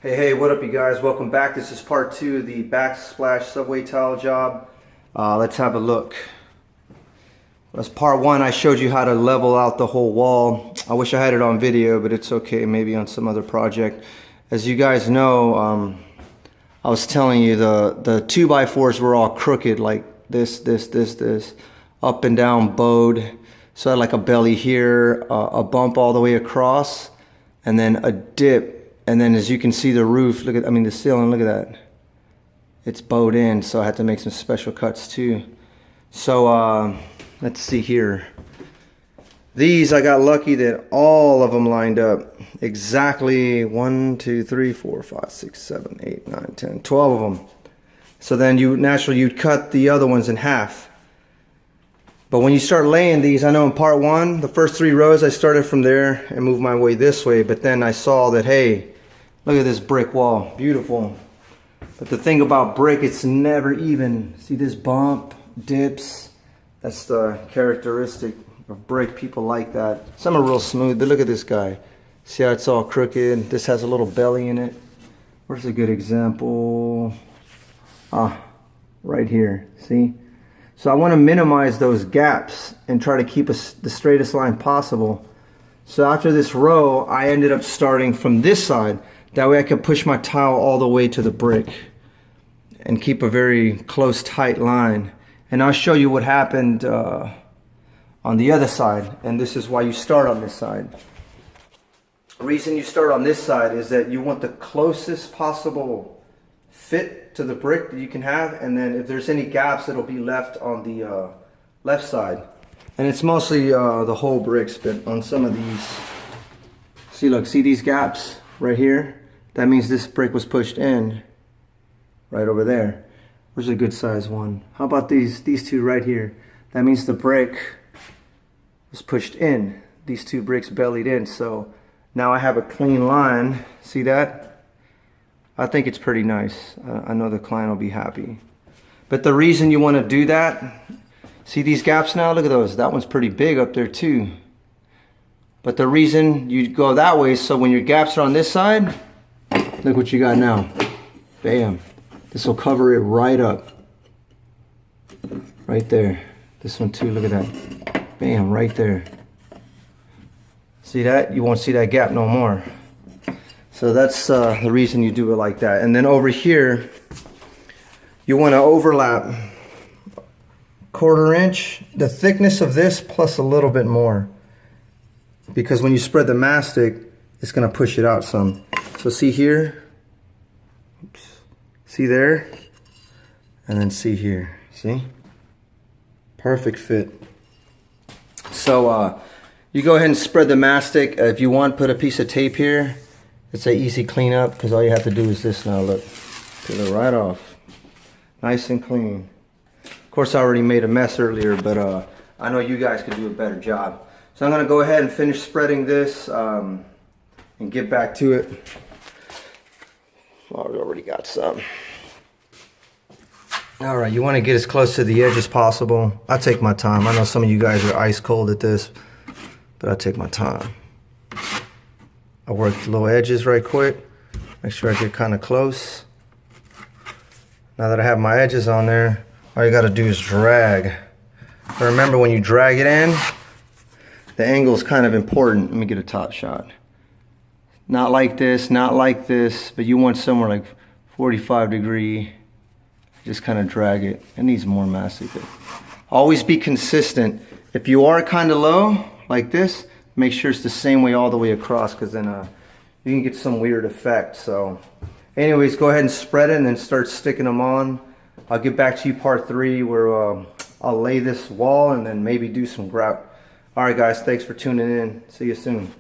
Hey, what up you guys? Welcome back. This is part 2 of the Backsplash subway tile job. Let's have a look. As part 1, I showed you how to level out the whole wall. I wish I had it on video, but it's okay, maybe on some other project. As you guys know, I was telling you the 2x4s were all crooked, like this, up and down bowed. So I had like a belly here, a bump all the way across, and then a dip. And then as you can see the roof, the ceiling, look at that. It's bowed in, so I had to make some special cuts too. So let's see here. These, I got lucky that all of them lined up exactly 1, 2, 3, 4, 5, 6, 7, 8, 9, 10, 12 of them. So then you'd cut the other ones in half. But when you start laying these, I know in part 1, the first 3 rows, I started from there and moved my way this way. But then I saw that, hey, look at this brick wall, beautiful. But the thing about brick, it's never even. See this bump, dips? That's the characteristic of brick. People like that. Some are real smooth, but look at this guy. See how it's all crooked? This has a little belly in it. Where's a good example? Right here, see? So I want to minimize those gaps and try to keep the straightest line possible. So after this row, I ended up starting from this side. That way I could push my tile all the way to the brick and keep a very close, tight line. And I'll show you what happened on the other side. And this is why you start on this side. The reason you start on this side is that you want the closest possible fit to the brick that you can have. And then if there's any gaps, it'll be left on the left side. And it's mostly the whole bricks, but on some of these, see these gaps right here? That means this brick was pushed in right over there. Where's a good size one? How about these two right here? That means the brick was pushed in. These 2 bricks bellied in. So now I have a clean line. See that? I think it's pretty nice. I know the client will be happy. But the reason you want to do that, see these gaps now? Look at those. That one's pretty big up there too. But the reason you go that way is so when your gaps are on this side, look what you got now. Bam. This will cover it right up. Right there. This one too, look at that. Bam, right there. See that? You won't see that gap no more. So that's the reason you do it like that. And then over here, you want to overlap 1/4 inch, the thickness of this plus a little bit more. Because when you spread the mastic, it's going to push it out some. So see here, oops. See there, and then see here, see? Perfect fit. So you go ahead and spread the mastic. If you want, put a piece of tape here. It's an easy cleanup because all you have to do is this now, look. Peel it right off. Nice and clean. Of course, I already made a mess earlier, but I know you guys could do a better job. So I'm going to go ahead and finish spreading this and get back to it. Oh, we already got some. All right, you want to get as close to the edge as possible. I take my time. I know some of you guys are ice cold at this, but I take my time. I work the little edges right quick. Make sure I get kind of close. Now that I have my edges on there, all you got to do is drag. But remember, when you drag it in, the angle is kind of important. Let me get a top shot. Not like this, but you want somewhere like 45 degree. Just kind of drag it. It needs more mastic. Always be consistent. If you are kind of low, like this, make sure it's the same way all the way across, because then you can get some weird effect. So anyways, go ahead and spread it and then start sticking them on. I'll get back to you part 3 where I'll lay this wall and then maybe do some grout. Alright guys, thanks for tuning in. See you soon.